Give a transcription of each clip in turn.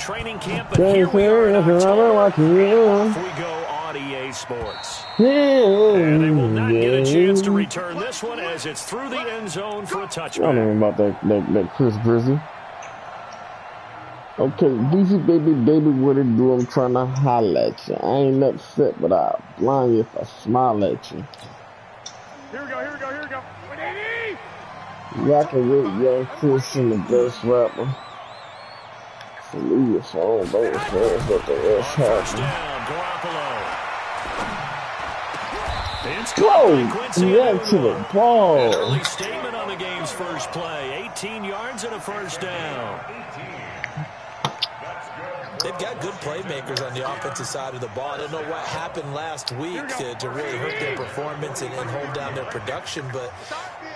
training camp, but here we are in October. Off we go on EA Sports. And they will not get a chance to return this one as it's through the end zone for a touchback. I don't know about that Chris Brizzy. Okay, DC baby, what it do? I'm trying to holler at you. I ain't upset, but I'll blind you if I smile at you. Here we go. 180! Rockin' with Young Christian, the best rapper. So leave your phone, don't say what the rest happened. Whoa! Yeah, to the ball. An early statement on the game's first play. 18 yards and a first down. They've got good playmakers on the offensive side of the ball. I don't know what happened last week to really hurt their performance and hold down their production, but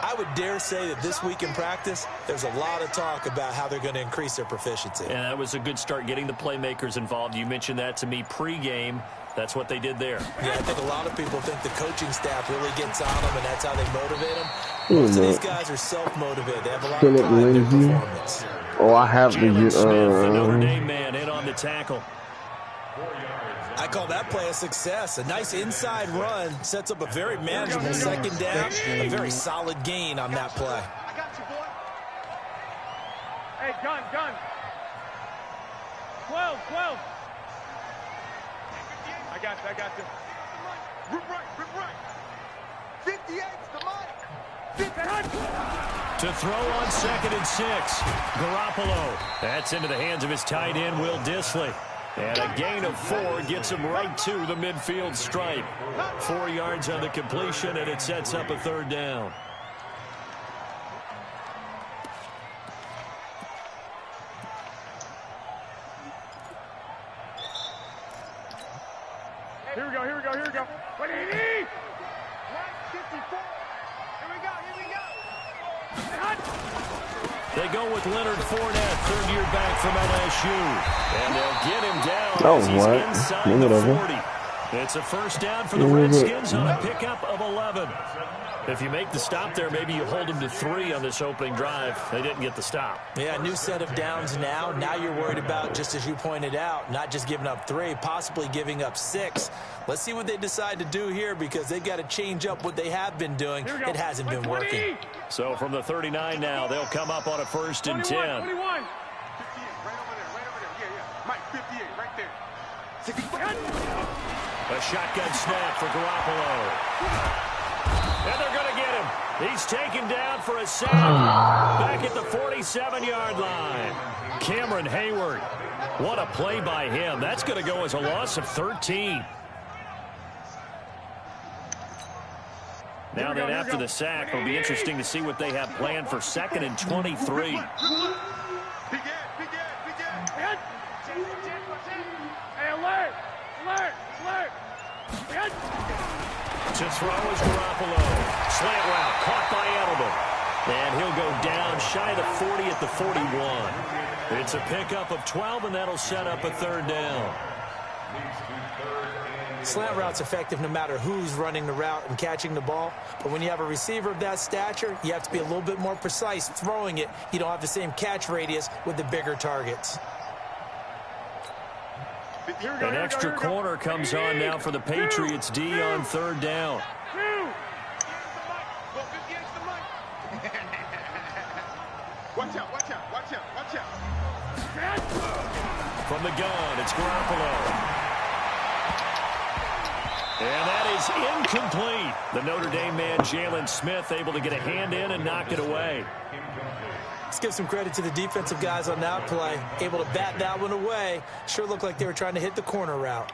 I would dare say that this week in practice, there's a lot of talk about how they're going to increase their proficiency. And that was a good start getting the playmakers involved. You mentioned that to me pregame. That's what they did there. Yeah, I think a lot of people think the coaching staff really gets on them, and that's how they motivate them. Most of these guys are self-motivated. They have a lot of pride in their performance. Oh, I have to get Smith, the Notre Dame man, in on the tackle. I call that play a success. A nice inside run sets up a very manageable second down. A very solid gain on that play. I got you, boy. Hey, gun. 12. I got you. Rip right. 58's the mic. To throw on 2nd and 6. Garoppolo. That's into the hands of his tight end, Will Dissly. And a gain of 4 gets him right to the midfield stripe. 4 yards on the completion, and it sets up a third down. Here we go. 180! 154. Here we go. They go with Leonard Fournette, third-year back from LSU. And they'll get him down as he's inside the 40. It's a first down for the Redskins on a pickup of 11. If you make the stop there, maybe you hold them to 3 on this opening drive. They didn't get the stop. Yeah, new set of downs now. Now you're worried about, just as you pointed out, not just giving up 3, possibly giving up 6. Let's see what they decide to do here because they've got to change up what they have been doing. It hasn't been working. So from the 39 now, they'll come up on a 1st and 10. 21. 58, right over there. Yeah. Mike, 58, right there. 65. A shotgun snap for Garoppolo. And they're going to get him. He's taken down for a sack. Back at the 47-yard line. Cameron Hayward. What a play by him. That's going to go as a loss of 13. Now then, after the sack, it'll be interesting to see what they have planned for 2nd and 23. Hey, alert! To throw is Garoppolo. Slant route caught by Edelman. And he'll go down shy of the 40 at the 41. It's a pickup of 12, and that'll set up a third down. Slant route's effective no matter who's running the route and catching the ball. But when you have a receiver of that stature, you have to be a little bit more precise throwing it. You don't have the same catch radius with the bigger targets. An extra corner comes on now for the Patriots D on third down. Watch out. From the gun, it's Garoppolo. And that is incomplete. The Notre Dame man, Jalen Smith, able to get a hand in and knock it away. Let's give some credit to the defensive guys on that play. Able to bat that one away. Sure looked like they were trying to hit the corner route.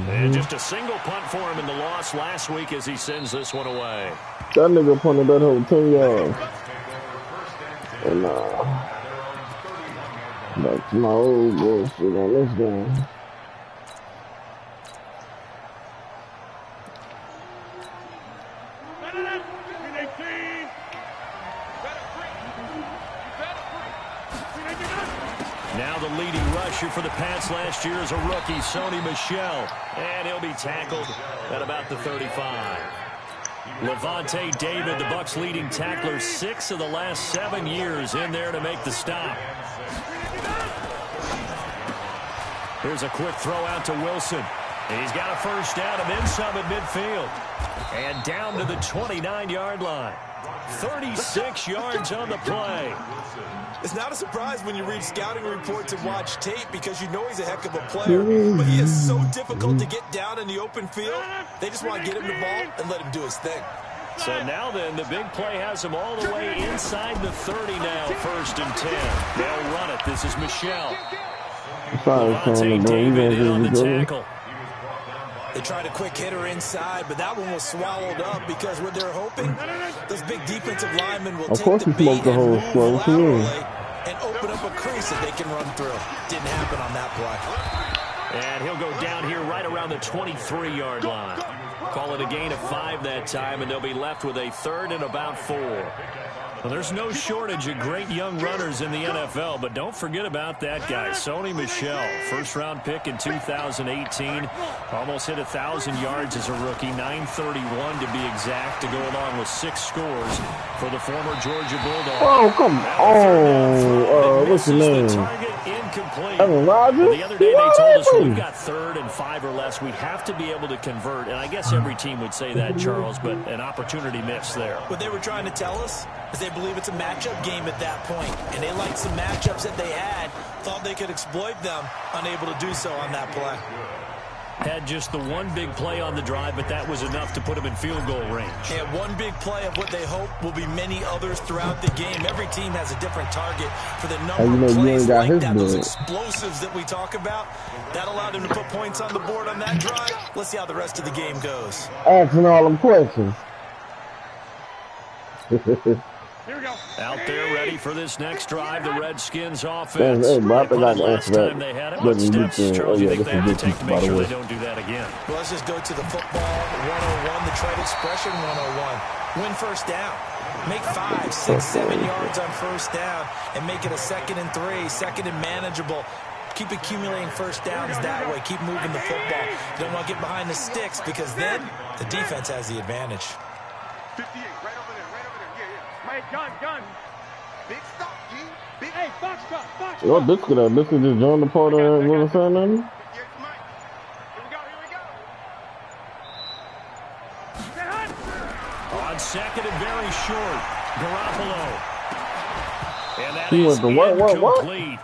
And just a single punt for him in the loss last week as he sends this one away. That nigga punted that whole 10 yards. And back to my old bullshit on this game. Now the leading rusher for the Pats last year is a rookie, Sony Michel. And he'll be tackled at about the 35. Levante David, the Bucs' leading tackler, 6 of the last 7 years in there to make the stop. Here's a quick throw out to Wilson. He's got a first down and then some at midfield. And down to the 29-yard line. 36 yards on the play. It's not a surprise when you read scouting reports and watch tape because you know he's a heck of a player, but he is so difficult to get down in the open field. They just want to get him the ball and let him do his thing. So now then, the big play has him all the way inside the 30 now, 1st and 10. They'll run it. This is Michelle. Levante David in on the tackle. They tried a quick hitter inside, but that one was swallowed up because what they're hoping, those big defensive linemen will take the beat and move laterally and open up a crease that they can run through. Didn't happen on that play. And he'll go down here right around the 23-yard line. Call it a gain of 5 that time, and they'll be left with a 3rd and about 4. Well, there's no shortage of great young runners in the NFL, but don't forget about that guy, Sony Michel. First-round pick in 2018. Almost hit 1,000 yards as a rookie, 931 to be exact, to go along with 6 scores for the former Georgia Bulldog. Oh, come on. What's the name? Incomplete. Well, the other day they told us we've got 3rd and 5 or less. We have to be able to convert, and I guess every team would say that, Charles, but an opportunity missed there. What they were trying to tell us is they believe it's a matchup game at that point, and they liked some matchups that they had, thought they could exploit them, unable to do so on that play. Had just the one big play on the drive, but that was enough to put them in field goal range. And one big play of what they hope will be many others throughout the game. Every team has a different target for the number of plays like that, those explosives that we talk about. That allowed them to put points on the board on that drive. Let's see how the rest of the game goes. Asking all them questions. Out there ready for this next drive, the Redskins offense. Last time they had it. What steps, Charles, you think they have to take to make sure they don't do that again? Well, let's just go to the football 101, the trade expression 101. Win first down. Make 5, 6, 7 yards on first down and make it a 2nd and 3, 2nd and manageable. Keep accumulating first downs that way. Keep moving the football. You don't want to get behind the sticks because then the defense has the advantage. 58, right over there, right over there. Yeah. Mike, gun. Big stop, G. Big. Hey, box truck. Yo, this could just join the part of what I'm saying, then? Here's Mike. Here we go. On 2nd and very short, Garoppolo. And that He is incomplete.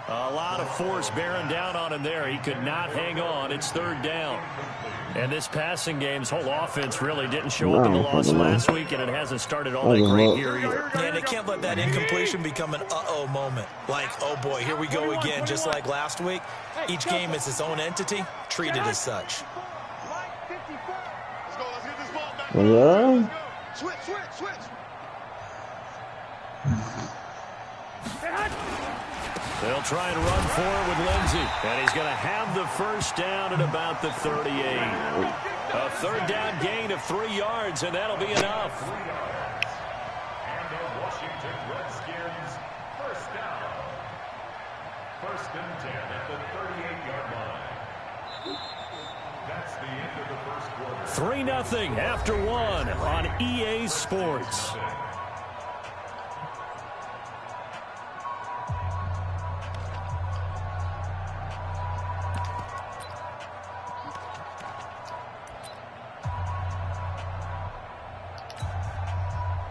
A lot of force bearing down on him there. He could not hang on. It's 3rd down. And this passing game's whole offense really didn't show up in the loss last week, and it hasn't started all that great here either. Yeah, they can't let that incompletion become an uh-oh moment. Like, oh boy, here we go again, just like last week. Each game is its own entity, treated as such. Let's get this ball back. Yeah. Switch. They'll try and run for it with Lindsey. And he's going to have the first down at about the 38. A 3rd down gain of 3 yards, and that'll be enough. And the Washington Redskins, first down. 1st and 10 at the 38-yard line. That's the end of the first quarter. 3-0 after 1 on EA Sports.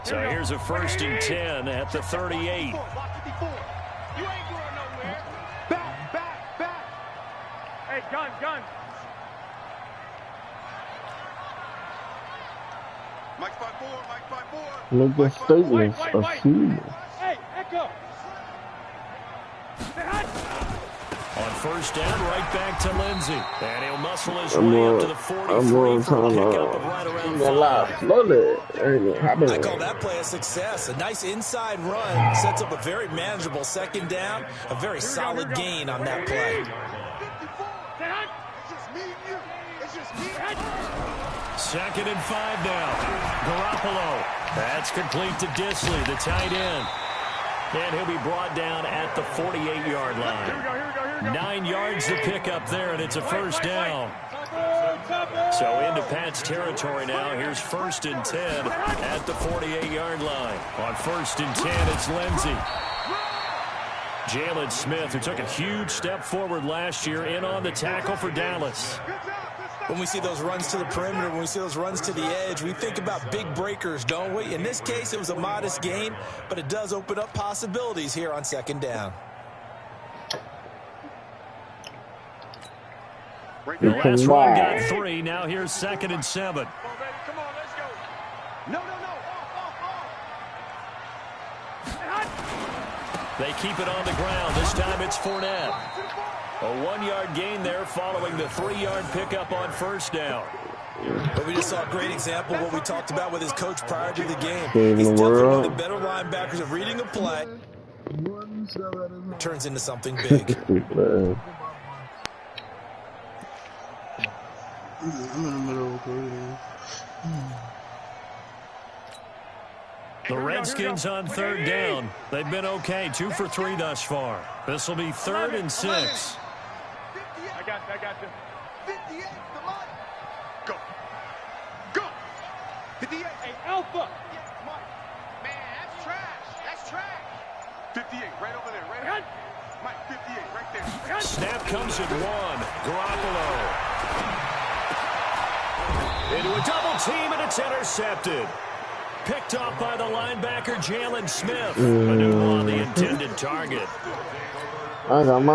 So here's a 1st and 10 at the 38. You ain't going nowhere. Back. Hey, gun. Mike 5-4. Make the statements achievable. Hey, Echo. On 1st down, right back to Lindsey. And he'll muscle his way up to the 43 for a pickup of right around 5. I call that play a success. A nice inside run sets up a very manageable 2nd down. A very solid gain on that play. It's just me. 2nd and 5 now. Garoppolo. That's complete to Disley, the tight end. And he'll be brought down at the 48-yard line. 9 yards to pick up there, and it's a 1st down. So into Pat's territory now. Here's 1st and 10 at the 48-yard line. On 1st and 10, it's Lindsey. Jalen Smith, who took a huge step forward last year, in on the tackle for Dallas. When we see those runs to the perimeter, when we see those runs to the edge, we think about big breakers, don't we? In this case, it was a modest gain, but it does open up possibilities here on 2nd down. The last run got 3. Now here's 2nd and 7. Come on, let's go. No. They keep it on the ground. This time it's Fournette. A 1-yard gain there following the 3-yard pickup on 1st down. But we just saw a great example of what we talked about with his coach prior to the game. He's definitely one of the better linebackers of reading a play. Turns into something big. The Redskins on 3rd down. They've been okay, 2 for 3 thus far. This will be 3rd and 6. I got you. 58, come on. Go. 58. Hey, Alpha. Man, that's trash. 58, right over there, right there. Mike, 58, right there. Snap comes at 1. Garoppolo. Into a double team, and it's intercepted. Picked off by the linebacker, Jalen Smith. Maneuver on the intended target. I got my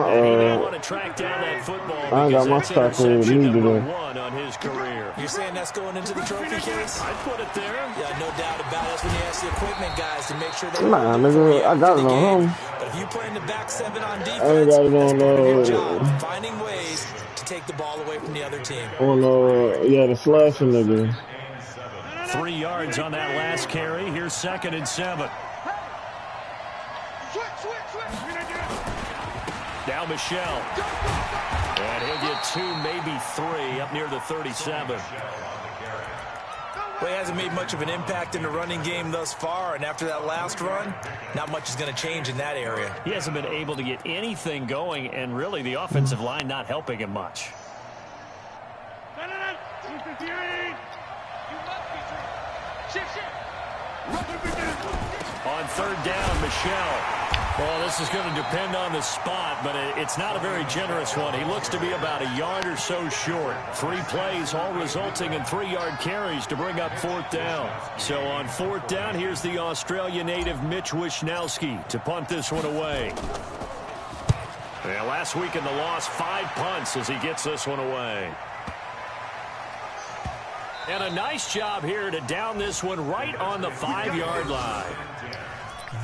want to track down that football. I got my tackle number 1 on his career. You're saying that's going into the trophy case? I put it there. Yeah, no doubt about it. That's when you ask the equipment guys to make sure they nigga, I got it on home. But if you play in the back 7 on defense, that's part of your job, finding ways to take the ball away from the other team. The slashing nigga. 3 yards on that last carry. Here's 2nd and 7. Now Michelle. And he'll get 2, maybe 3 up near the 37. Well, he hasn't made much of an impact in the running game thus far, and after that last run, not much is going to change in that area. He hasn't been able to get anything going, and really the offensive line not helping him much. On 3rd down, Michelle. Well, this is going to depend on the spot, but it's not a very generous one. He looks to be about a yard or so short. 3 plays, all resulting in 3-yard carries to bring up 4th down. So on 4th down, here's the Australia native Mitch Wishnowski to punt this one away. Yeah, last week in the loss, 5 punts as he gets this one away. And a nice job here to down this one right on the 5-yard line.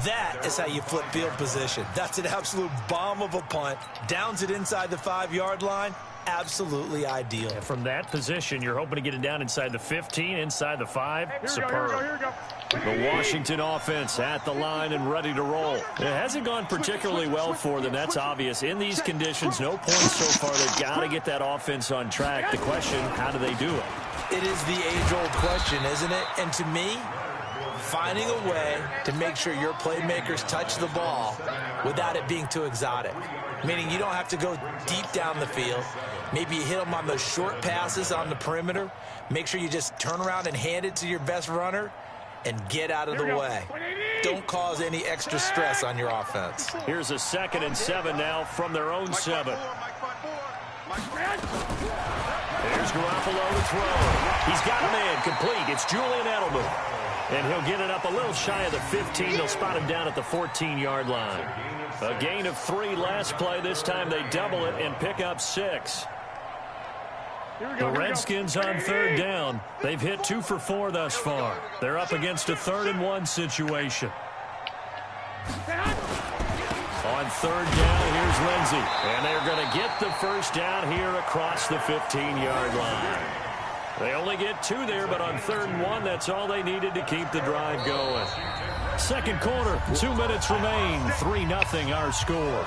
That is how you flip field position. That's an absolute bomb of a punt. Downs it inside the 5-yard line. Absolutely ideal. And from that position, you're hoping to get it down inside the 15, inside the 5. Superb. Here we go. The Washington offense at the line and ready to roll. It hasn't gone particularly well for them. That's obvious. In these conditions, no points so far. They've got to get that offense on track. The question, how do they do it? It is the age-old question, isn't it? And to me, finding a way to make sure your playmakers touch the ball without it being too exotic. Meaning you don't have to go deep down the field. Maybe you hit them on those short passes on the perimeter. Make sure you just turn around and hand it to your best runner and get out of the way. Don't cause any extra stress on your offense. Here's a 2nd and 7 now from their own 7. There's Garoppolo to throw. He's got a man complete. It's Julian Edelman. And he'll get it up a little shy of the 15. They'll spot him down at the 14-yard line. A gain of 3 last play. This time they double it and pick up 6. The Redskins on 3rd down. They've hit 2 for 4 thus far. They're up against a 3rd and 1 situation. On 3rd down, here's Lindsey. And they're going to get the 1st down here across the 15-yard line. They only get 2 there, but on 3rd and 1, that's all they needed to keep the drive going. Second quarter, 2 minutes remain. 3-0 our score.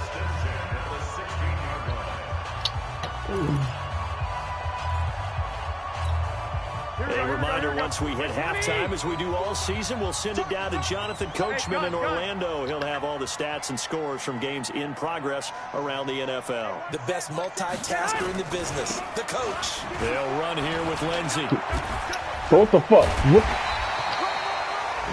A reminder, once we hit halftime, as we do all season, we'll send it down to Jonathan Coachman in Orlando. He'll have all the stats and scores from games in progress around the NFL. The best multitasker in the business, the coach. They'll run here with Lindsey. What the fuck? What?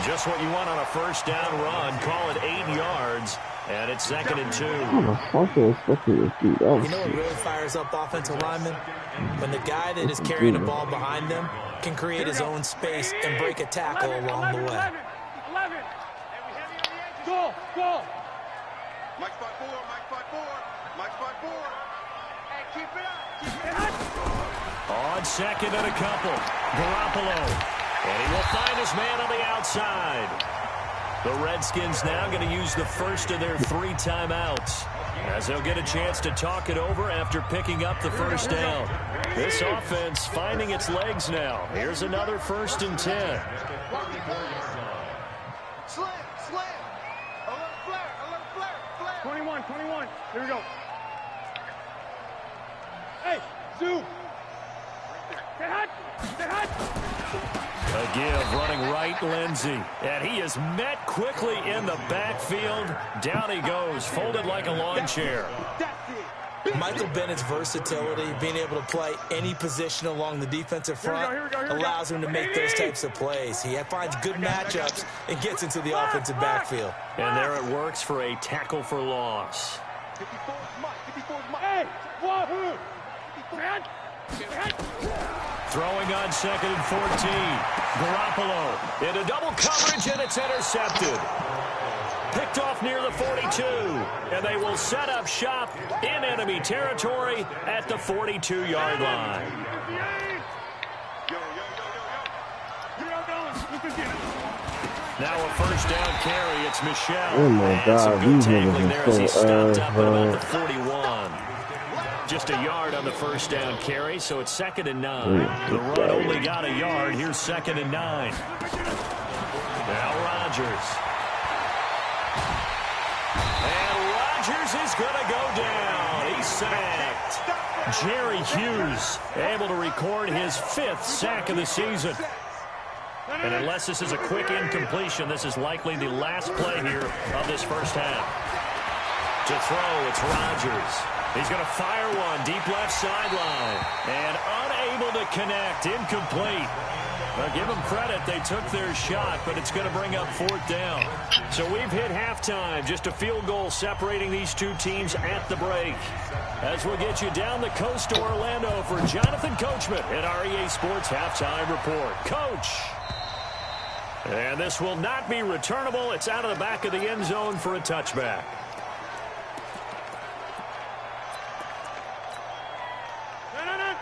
Just what you want on a first down run. Call it 8 yards, and it's 2nd and 2. You know what really fires up offensive linemen? When the guy that is carrying the ball behind them can create his own space and break a tackle along the way. 11. Go. Mike spot 4. Mike spot 4. Hey, keep it up. On 2nd and a couple. Garoppolo. And he will find his man on the outside. The Redskins now going to use the first of their 3 timeouts, as they'll get a chance to talk it over after picking up the first down. This offense finding its legs now. Here's another 1st and 10. Slam. Alert flare. 21. Here we go. Hey, zoom. Get hot. A give, running right, Lindsey. And he is met quickly in the backfield. Down he goes, folded like a lawn chair. Michael Bennett's versatility, being able to play any position along the defensive front, allows him to make those types of plays. He finds good matchups and gets into the offensive backfield. And there it works for a tackle for loss. 54 Mike. Hey, wahoo! Throwing on 2nd and 14. Garoppolo into double coverage, and it's intercepted. Picked off near the 42, and they will set up shop in enemy territory at the 42-yard line. Now a first down carry. It's Michelle. Oh my God, these niggas there as he are so stopped up ass, at about the 41. Just a yard on the first down carry, so it's 2nd and 9. The run only got a yard. Here's 2nd and 9. Now Rodgers. And Rodgers is going to go down. He's sacked. Jerry Hughes able to record his 5th sack of the season. And unless this is a quick incompletion, this is likely the last play here of this first half. To throw, it's Rodgers. He's going to fire one deep left sideline. And unable to connect. Incomplete. Well, give them credit. They took their shot, but it's going to bring up 4th down. So we've hit halftime. Just a field goal separating these two teams at the break. As we'll get you down the coast to Orlando for Jonathan Coachman at our EA Sports Halftime Report. Coach. And this will not be returnable. It's out of the back of the end zone for a touchback.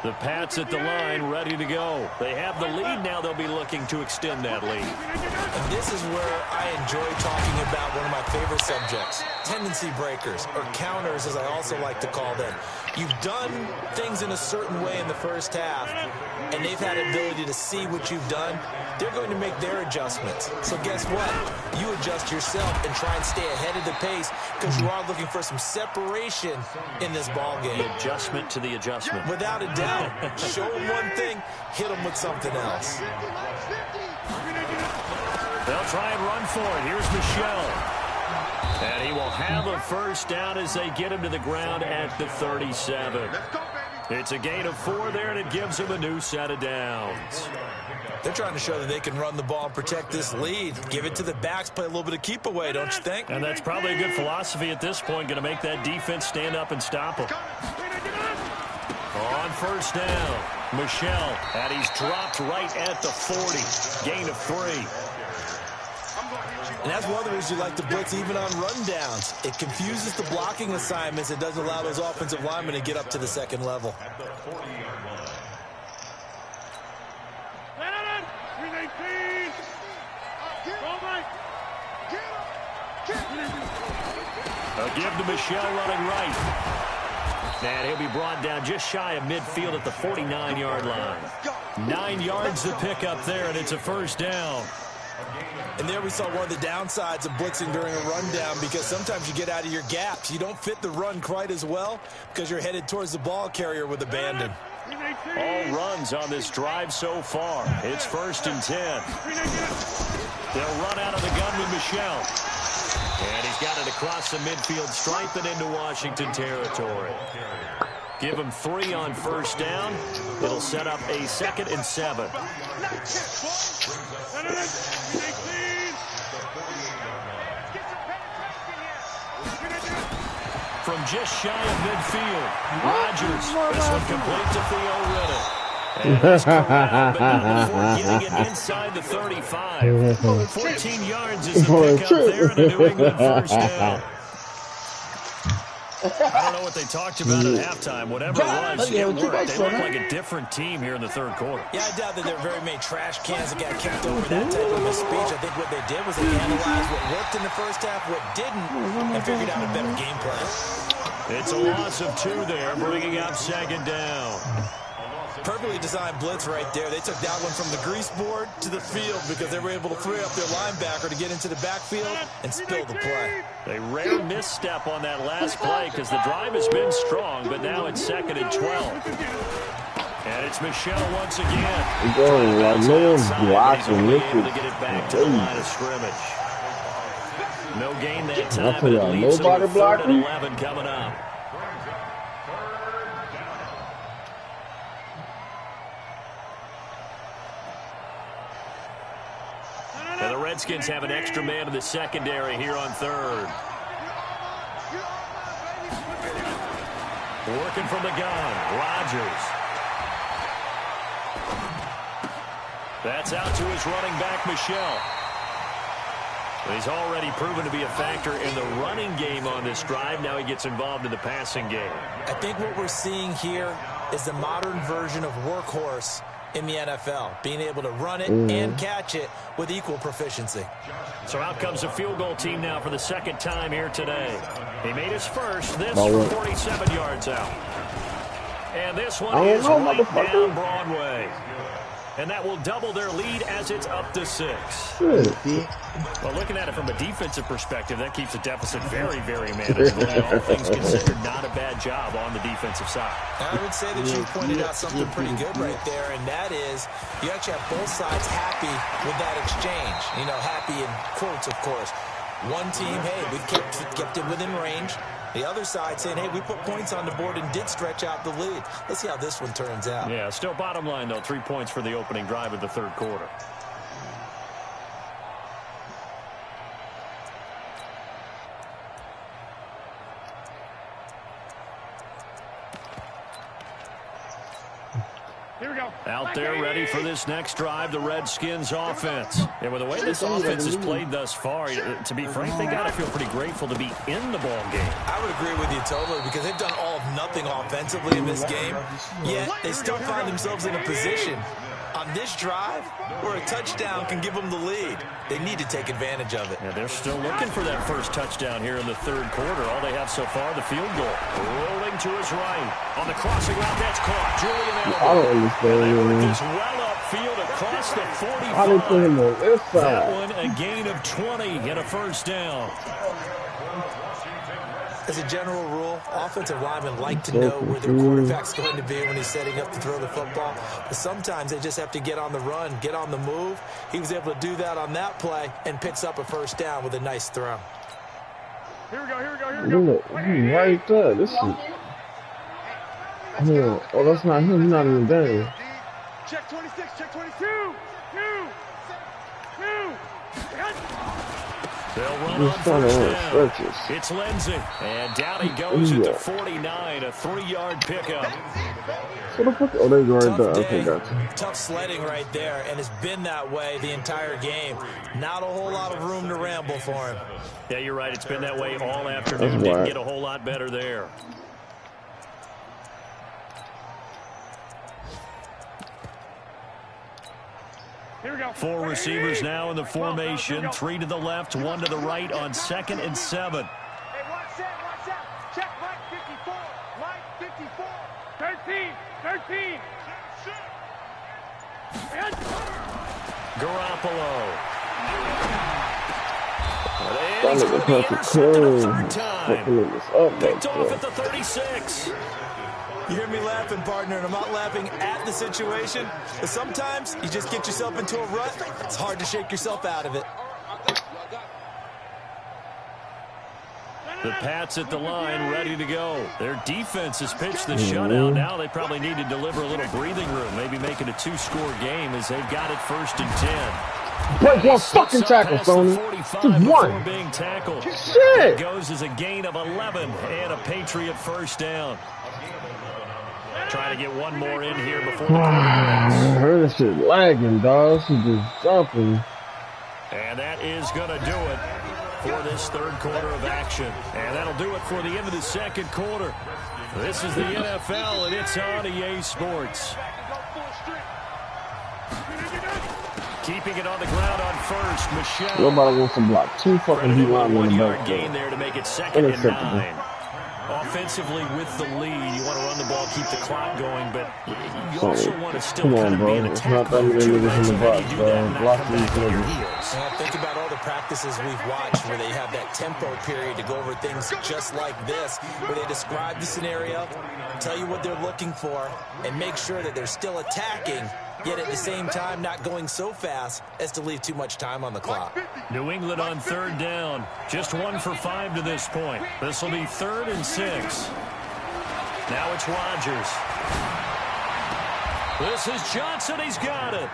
The Pats at the line, ready to go. They have the lead now. They'll be looking to extend that lead. And this is where I enjoy talking about one of my favorite subjects, tendency breakers, or counters, as I also like to call them. You've done things in a certain way in the first half, and they've had ability to see what you've done. They're going to make their adjustments. So guess what? You adjust yourself and try and stay ahead of the pace, because you are looking for some separation in this ball game. Adjustment to the adjustment. Without a doubt. Show them one thing, hit them with something else. They'll try and run for it. Here's Michelle. And he will have a first down as they get him to the ground at the 37. It's a gain of 4 there, and it gives him a new set of downs. They're trying to show that they can run the ball and protect this lead. Give it to the backs, play a little bit of keep away, don't you think? And that's probably a good philosophy at this point, going to make that defense stand up and stop them. On first down, Michelle, and he's dropped right at the 40. Gain of 3. And that's one of the reasons you like to blitz even on rundowns. It confuses the blocking assignments. It doesn't allow those offensive linemen to get up to the second level. A give to Michelle running right. And he'll be brought down just shy of midfield at the 49-yard line. 9 yards to pick up there, and it's a first down. And there we saw one of the downsides of blitzing during a rundown, because sometimes you get out of your gaps. You don't fit the run quite as well because you're headed towards the ball carrier with abandon. All runs on this drive so far. It's 1st and 10. They'll run out of the gun with Michel. And he's got it across the midfield stripe and into Washington territory. Give him 3 on 1st down. It'll set up a 2nd and 7. From just shy of midfield, Rodgers. This one complete to Theo Riddick. And that's corralled, but not before getting it inside the 35. 14 yards is the pickup there in a New England 1st down. I don't know what they talked about at halftime. Whatever it was, it worked. They look like a different team here in the 3rd quarter. Yeah, I doubt that there are very many trash cans that got kicked over that type of a speech. I think what they did was they analyzed what worked in the 1st half, what didn't, and figured out a better game plan. It's a loss of 2 there, bringing up 2nd down. Perfectly designed blitz right there. They took that one from the grease board to the field because they were able to free up their linebacker to get into the backfield and spill the play. A rare misstep on that last play because the drive has been strong, but now it's 2nd and 12. And it's Michel once again. No one's blocking. He's able to get it back to the line of scrimmage. No gain that time, but it leaves them with 3rd and 11 coming up. And the Redskins have an extra man in the secondary here on 3rd. Working from the gun, Rodgers. That's out to his running back, Michel. He's already proven to be a factor in the running game on this drive. Now he gets involved in the passing game. I think what we're seeing here is the modern version of workhorse in the NFL, being able to run it and catch it with equal proficiency. So out comes the field goal team now for the 2nd time here today. He made his first, this from 47 yards out. And this one is right down Broadway. And that will double their lead as it's up to 6. Well, looking at it from a defensive perspective, that keeps the deficit very, very manageable. All things considered, not a bad job on the defensive side. I would say that you pointed out something pretty good right there, and that is you actually have both sides happy with that exchange. You know, happy in quotes, of course. One team, hey, we kept it within range. The other side saying, hey, we put points on the board and did stretch out the lead. Let's see how this one turns out. Yeah, still bottom line, though, 3 points for the opening drive of the 3rd quarter. Here we go. Out there ready for this next drive, the Redskins offense. And with the way this offense has played thus far, to be frank, they got to feel pretty grateful to be in the ball game. I would agree with you totally because they've done all of nothing offensively in this game, yet they still find themselves in a position on this drive where a touchdown can give them the lead. They need to take advantage of it. Yeah, they're still looking for that first touchdown here in the 3rd quarter. All they have so far, the field goal. Rolling to his right. On the crossing route, that's caught. Julian Edelman. I don't understand. Just well upfield across the 45. I didn't put him on this side. That one, a gain of 20 and a 1st down. As a general rule, offensive linemen like to know where their quarterback's going to be when he's setting up to throw the football. But sometimes they just have to get on the run, get on the move. He was able to do that on that play and picks up a 1st down with a nice throw. Here we go, here we go, here we go. Right there. This is... Oh, that's not him. He's not in the game. Check 26, check 22. They'll run on 1st down. It's Lindsey. And down he goes at the 49, a 3-yard pickup. What the fuck? Oh, they're right there. Okay, gotcha. Tough sledding right there, and it's been that way the entire game. Not a whole lot of room to ramble for him. Yeah, you're right. It's been that way all afternoon. Didn't get a whole lot better there. Here we go. 4 receivers now in the formation. 3 to the left, 1 to the right on 2nd and 7. Hey, watch that. Check Mike 54. 13. Garoppolo. That nigga touched the Picked off at the 36. You hear me laughing, partner, and I'm not laughing at the situation. But sometimes you just get yourself into a rut. It's hard to shake yourself out of it. The Pats at the line, ready to go. Their defense has pitched the shutout. Now they probably need to deliver a little breathing room, maybe make it a 2-score game as they've got it 1st and 10. Break one fucking tackle, Sony. Just one. Being tackled. Shit. It goes as a gain of 11 and a Patriot first down. Trying to get one more in here before the quarter I heard this shit lagging, dog. She's just jumping. And that is going to do it for this third quarter of action. And that'll do it for the end of the second quarter. This is the NFL, and it's on EA Sports. Keeping it on the ground on first, Michelle. Nobody wants to block. 2 fucking D linemen in the back. Gain there to make it 2nd and 9. Offensively with the lead, you want to run the ball, keep the clock going, but you also want to still kind of be an attack. Not that many niggas in the box, bro. Block these niggas. Think about all the practices we've watched where they have that tempo period to go over things just like this, where they describe the scenario, tell you what they're looking for, and make sure that they're still attacking, yet at the same time not going so fast as to leave too much time on the clock. New England on 3rd down. Just 1 for 5 to this point. This will be 3rd and 6. Now it's Rodgers. This is Johnson. He's got it.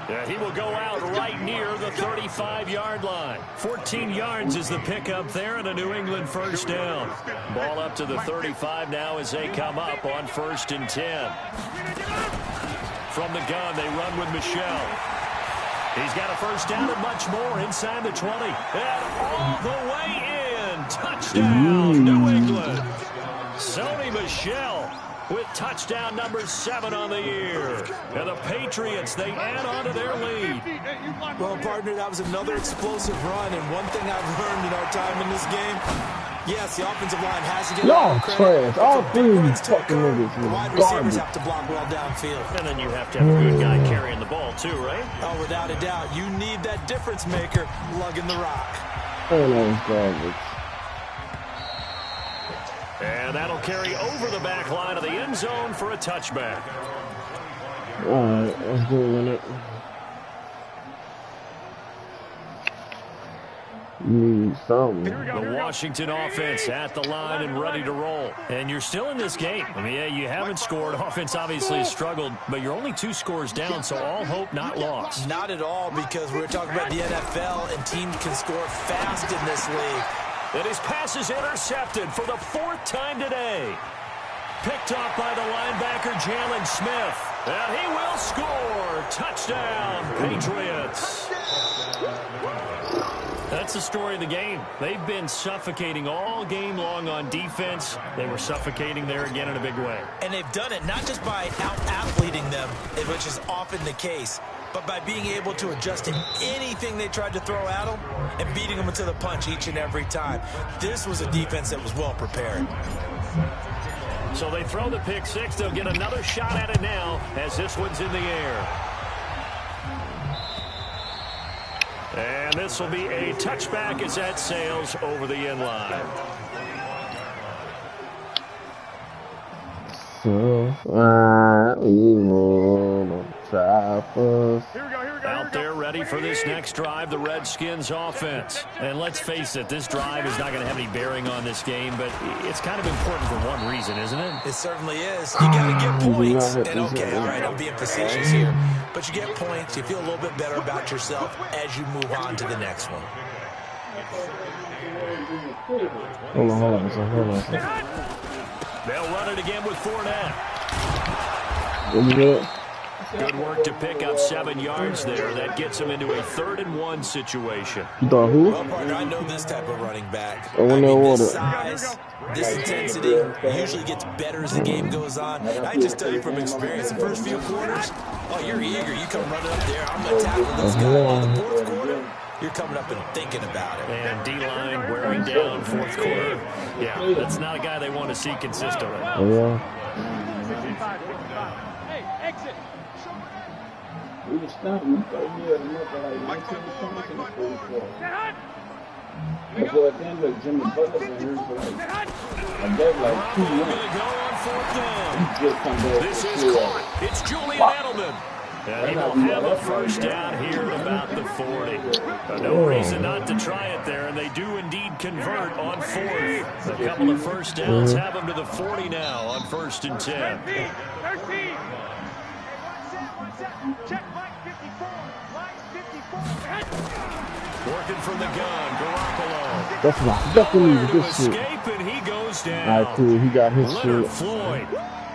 Yeah, he will go out right near the 35-yard line. 14 yards is the pickup there, and a New England first down. Ball up to the 35 now as they come up on 1st and 10. From the gun, they run with Michelle. He's got a first down and much more inside the 20. And all the way in. Touchdown, New England. Sony Michel with touchdown number 7 on the year. And the Patriots, they add on to their lead. Well, partner, that was another explosive run. And one thing I've learned in our time in this game, yes, the offensive line has to get y'all trash. All 3 fucking niggas. The wide receivers have to block well downfield. And then you have to have a good guy carrying the ball too, right? Oh, without a doubt. You need that difference maker lugging the rock. Oh, that's garbage. And that'll carry over the back line of the end zone for a touchback. All right, let's go with it. Need something. The Washington offense at the line and ready to roll. And you're still in this game. I mean, yeah, you haven't scored. Offense obviously has struggled, but you're only 2 scores down, so all hope not lost. Not at all, because we're talking about the NFL, and teams can score fast in this league. And his pass is intercepted for the 4th time today. Picked off by the linebacker, Jalen Smith. And he will score. Touchdown, Patriots. That's the story of the game. They've been suffocating all game long on defense. They were suffocating there again in a big way. And they've done it not just by out-athleting them, which is often the case, but by being able to adjust to anything they tried to throw at them and beating them to the punch each and every time. This was a defense that was well prepared. So they throw the pick 6. They'll get another shot at it now as this one's in the air. And this will be a touchback as that sails over the end line. Out there ready for this next drive, the Redskins offense. And let's face it, this drive is not going to have any bearing on this game, but it's kind of important for one reason, isn't it? It certainly is. You got to get points. And okay, all right, I'm being facetious here. But you get points, you feel a little bit better about yourself as you move on to the next one. Hold on. They'll run it again with Fournette. Good work to pick up 7 yards there. That gets them into a 3rd and 1 situation. You thought who? Well, partner, I know this type of running back. This size, this intensity usually gets better as the game goes on. I just tell you from experience, the first few quarters, oh, you're eager. You come running up there. I'm going to tackle this guy. In the 4th quarter, you're coming up and thinking about it. And D-line wearing down 4th quarter. Yeah, that's not a guy they want to see consistently. Yeah. Hey, exit. Before at the end of Jimmy Butler been here for like 2 months. Go on 4th down. He just come back. This is caught. It's Julian Edelman. And he will have a first down here at about the 40. No reason not to try it there, and they do indeed convert on 4th. A couple of first downs have them to the 40 now on 1st and 10. 13. Check Mike 54. Mike 54. Working from the gun, Garoppolo. That's my fucking good shit. Escape, and he goes down. All right, cool. He got his Leonard shit. Floyd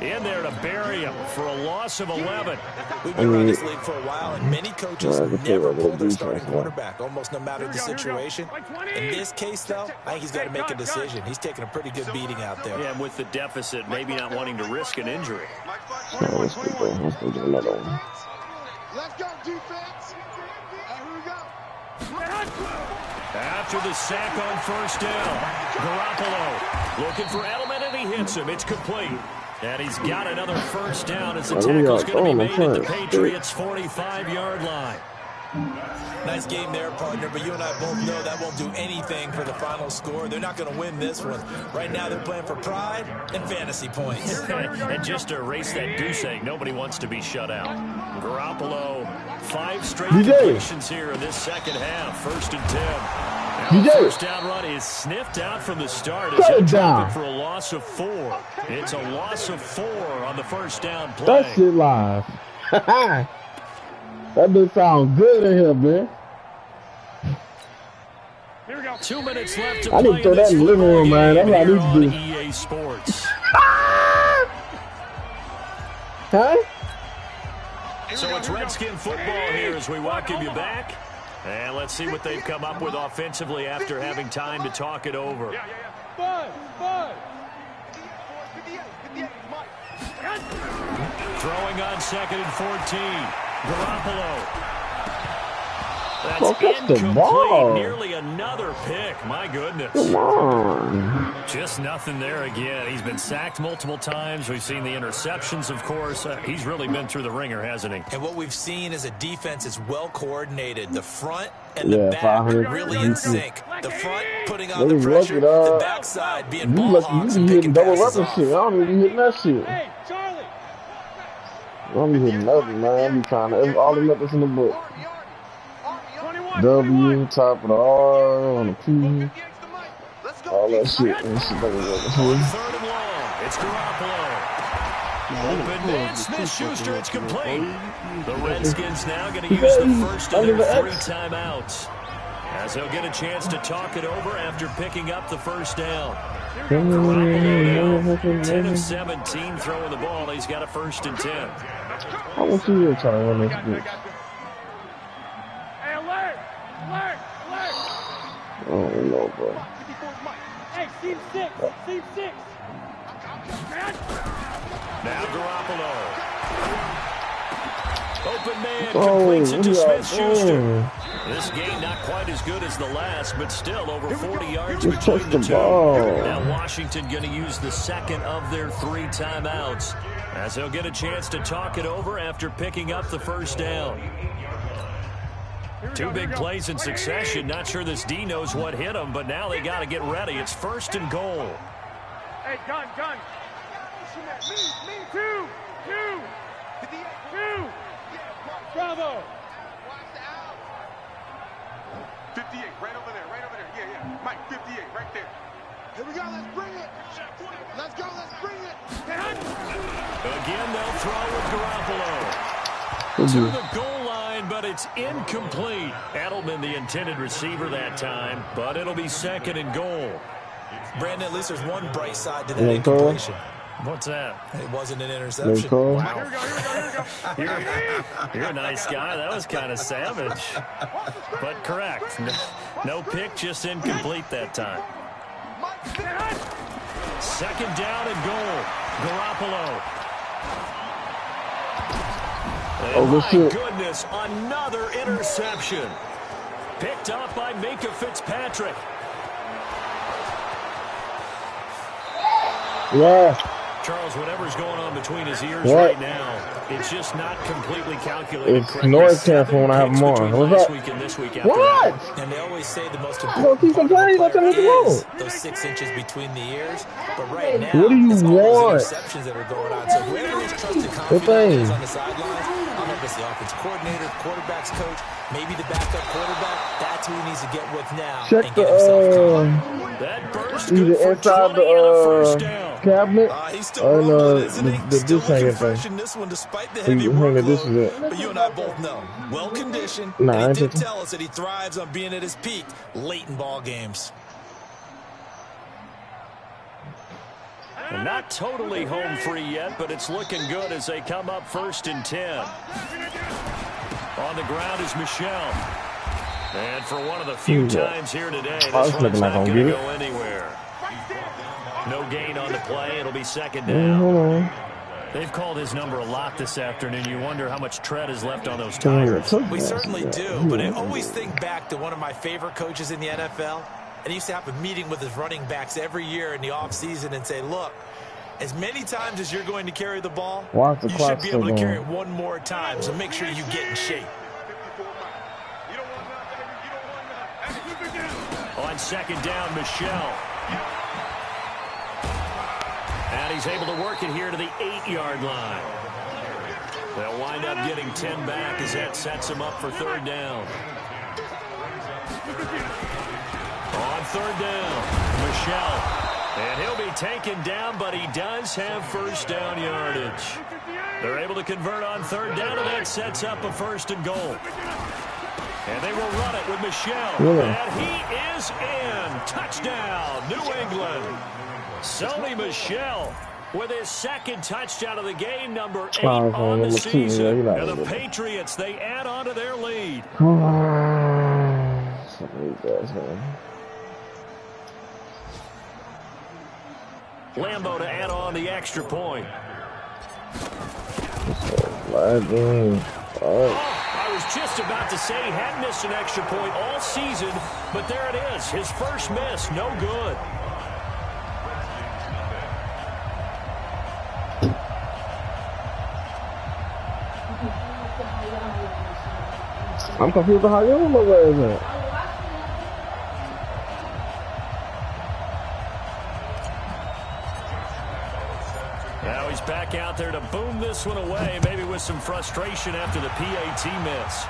in there to bury him for a loss of 11. We've been around this league for a while, and many coaches never pull their starting quarterback, almost no matter the situation. In this case, though, I think he's got to make a decision. He's taking a pretty good beating out there. Yeah, and with the deficit, maybe not wanting to risk an injury. Let's do another one. Let's go, defense. And here we go. After the sack on 1st down, Garoppolo looking for Edelman, and he hits him. It's complete. And he's got another first down as the tackle's going to be made at the Patriots' 45-yard line. Nice game there, partner, but you and I both know that won't do anything for the final score. They're not going to win this one. Right now, they're playing for pride and fantasy points. And just to erase that goose egg, nobody wants to be shut out. Garoppolo, 5 straight completions here in this second half, 1st and 10. The first down run is sniffed out from the start as he'll drop it for a loss of 4. It's a loss of 4 on the first down play. That shit live. That dude sound good in here, man. Here we go. 2 minutes left to I need to throw that in the living room, man. That's what I need to do. EA Sports. Huh? So it's Redskin football here as we welcome you back. And let's see what they've come up with offensively after having time to talk it over. Throwing on 2nd and 14. Garoppolo. That's incomplete. Nearly another pick. My goodness. Come on. Just nothing there again. He's been sacked multiple times. We've seen the interceptions, of course. He's really been through the ringer, hasn't he? And what we've seen is a defense is well coordinated. The front and the back really in sync. The front putting on the pressure, the backside being ball hawks and picking passes off. Shit. I don't even hit that shit. Hey, Charlie. I don't even hit nothing, man. I'm trying to all the letters in the book. W, top of the R, on the P, all that shit. And shit like that. 3rd and long. It's Garoppolo. Open man, Smith-Schuster. It's complete. The Redskins now going to use the first of their 3 timeouts, as they'll get a chance to talk it over after picking up the first down. Garoppolo now 10 of 17 throwing the ball. He's got a 1st and 10. I want you to try to run this bitch. Oh no, bro. Hey, team 6. Team 6. Now Garoppolo. Open man completes it to Smith-Schuster. This game not quite as good as the last, but still over 40 yards between the two. Now Washington going to use the second of their 3 timeouts, as they'll get a chance to talk it over after picking up the first down. 2 big plays in succession. Not sure this D knows what hit him, but now they got to get ready. It's 1st and goal. Hey, gun. Me, 2. Bravo. 58, right over there. Yeah. Mike, 58, right there. Here we go, let's bring it. Let's bring it. Again, they'll throw with Garoppolo. To the goal line, but it's incomplete. Edelman, the intended receiver that time, but it'll be 2nd and goal. Brandon, at least there's one bright side to that incompletion. What's that? It wasn't an interception. Wow. You're a nice guy. That was kind of savage. But correct. No pick, just incomplete that time. 2nd down and goal. Garoppolo. And my goodness, another interception. Picked up by Minka Fitzpatrick. Yeah. Charles, whatever's going on between his ears right now, it's just not completely calculated. It's noise canceling when I have them on. What's up? Week and this week What? And they always say the most important part of a player is those 6 inches between the ears. But right now, what do you it's all want? those interceptions that are going on. So whoever his trusted confidant is on the sidelines, I don't know if it's the offense coordinator, quarterback's coach, maybe the backup quarterback, that's who he needs to get with now. Check and get himself that burst either inside the cabinet he's still or rolling, isn't he? the Still dish hanger looking fresh thing. in this one despite the heavy workload. But you and I both know, well-conditioned, and he did tell us that he thrives on being at his peak late in ball games. And not totally home free yet, but it's looking good as they come up 1st and 10. On the ground is Michelle. And for one of the few times here today, this one's not going to go anywhere. No gain on the play. It'll be 2nd down. They've called his number a lot this afternoon. You wonder how much tread is left on those tires. We certainly do, but I always think back to one of my favorite coaches in the NFL. And he used to have a meeting with his running backs every year in the offseason and say, look, as many times as you're going to carry the ball, you should be able to carry it one more time. So make sure you get in shape. On 2nd down, Michelle. And he's able to work it here to the 8-yard line. They'll wind up getting 10 back as that sets him up for 3rd down. On 3rd down, Michelle. And he'll be taken down, but he does have 1st down yardage. They're able to convert on 3rd down, and that sets up a 1st and goal. And they will run it with Michelle. And he is in. Touchdown, New England. Sony Michel with his 2nd touchdown of the game, number 8 on the season. And the Patriots, they add on to their lead. Lambeau to add on the extra point. I was just about to say he had missed an extra point all season, but there it is. His first miss, no good. I'm confused how you don't know where is it. Now he's back out there to boom this one away, maybe with some frustration after the PAT miss.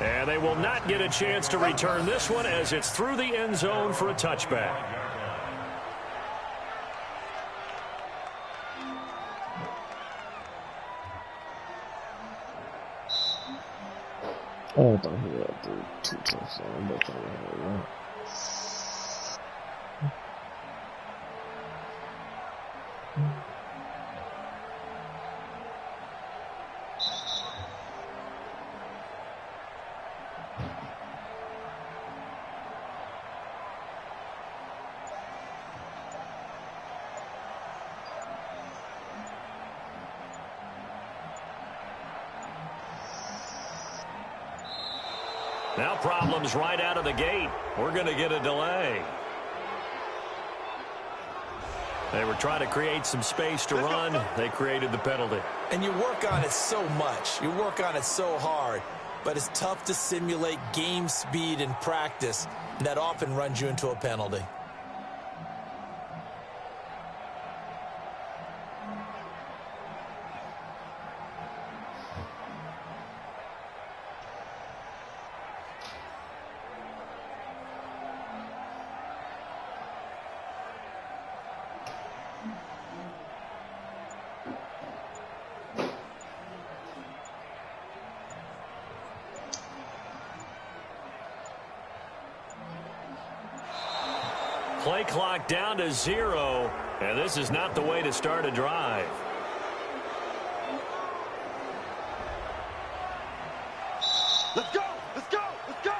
And they will not get a chance to return this one as it's through the end zone for a touchback. Oh, I thought he had 2 touchdowns. Now problems right out of the gate. We're going to get a delay. They were trying to create some space to run. They created the penalty. And you work on it so much. You work on it so hard. But it's tough to simulate game speed in practice. And that often runs you into a penalty. Play clock down to 0, and this is not the way to start a drive. Let's go! Let's go! Let's go!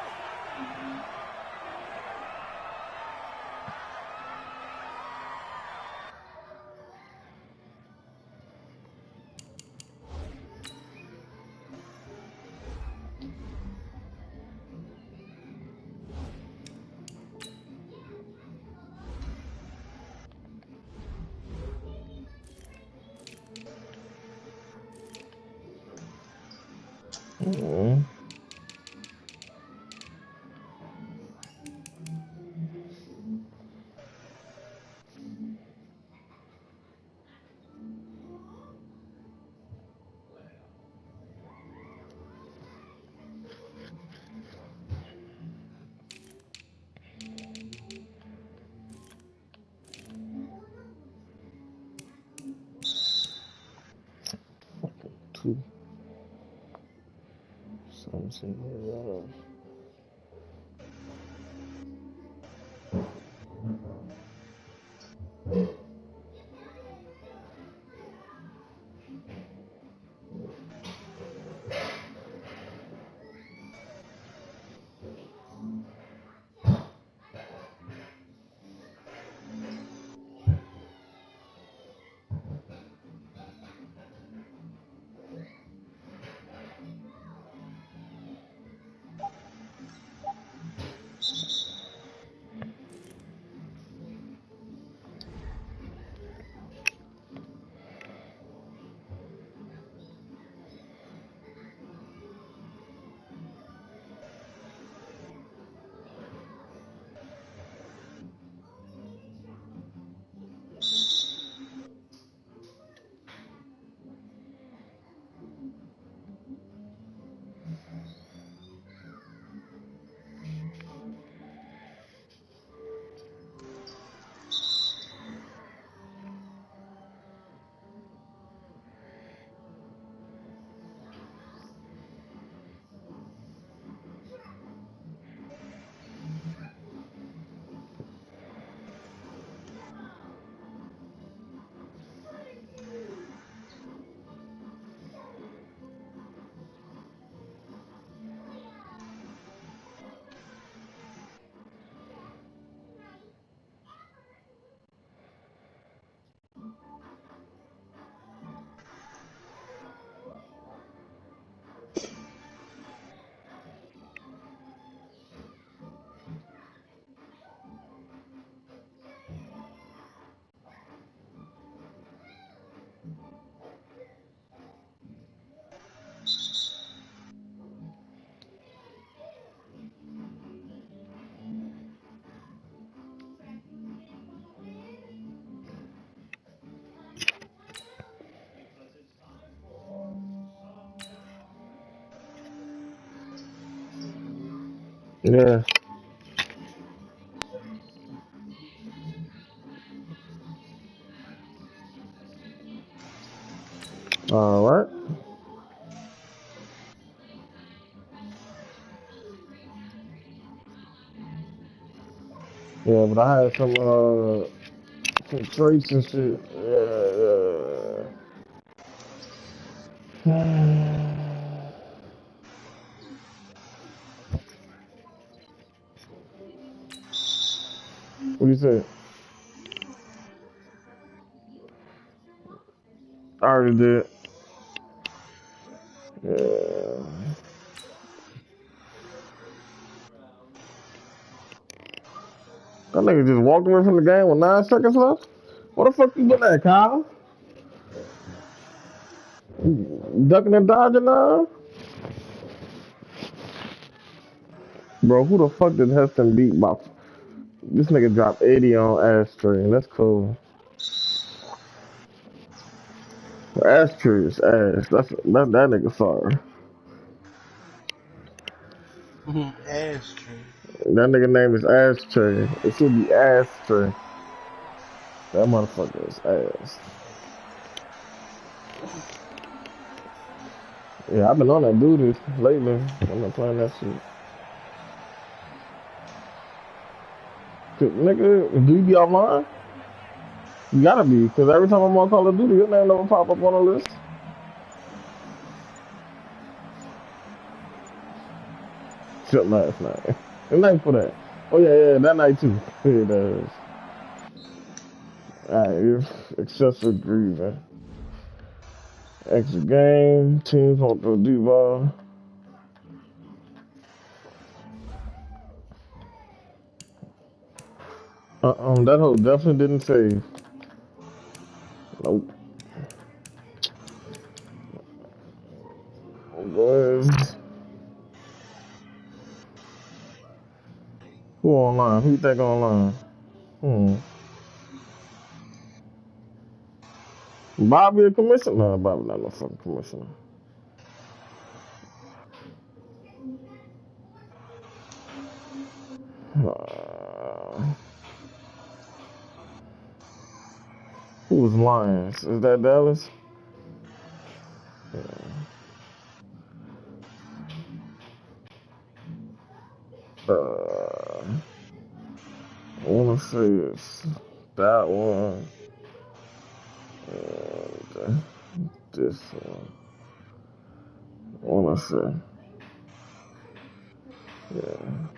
Mm-hmm. Two. 17. Yeah. All right. Yeah, but I had some traits and shit. Yeah. What do you say? I already did. Yeah. That nigga just walked away from the game with 9 seconds left. What the fuck you been at, Kyle? Ducking and dodging now? Bro, who the fuck did Heston beat by? This nigga dropped 80 on Ashtray. That's cool. Ashtray is ass. That nigga sorry. Ashtray. That nigga name is Ashtray. It should be Ashtray. That motherfucker is ass. Yeah, I've been on that duty lately. I'm not playing that shit. Nigga, do you be offline? You gotta be, because every time I'm on Call of Duty, your name never pop up on the list. Shit last night. The night for that. Oh yeah, that night too. Yeah, that is. Alright, you're excessive grieving. Exit game, teams want to do ball. That hoe definitely didn't save. Nope. Go ahead. Who online? Who you think online? Bobby a commissioner? No, Bobby not no fucking commissioner. Who was Lions? Is that Dallas? I want to say it's that one and this one. I want to say, yeah.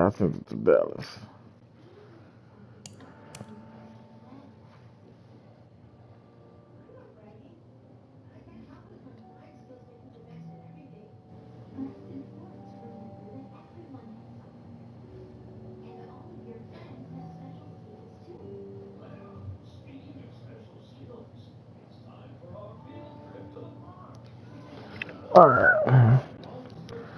I think it's Dallas. All right.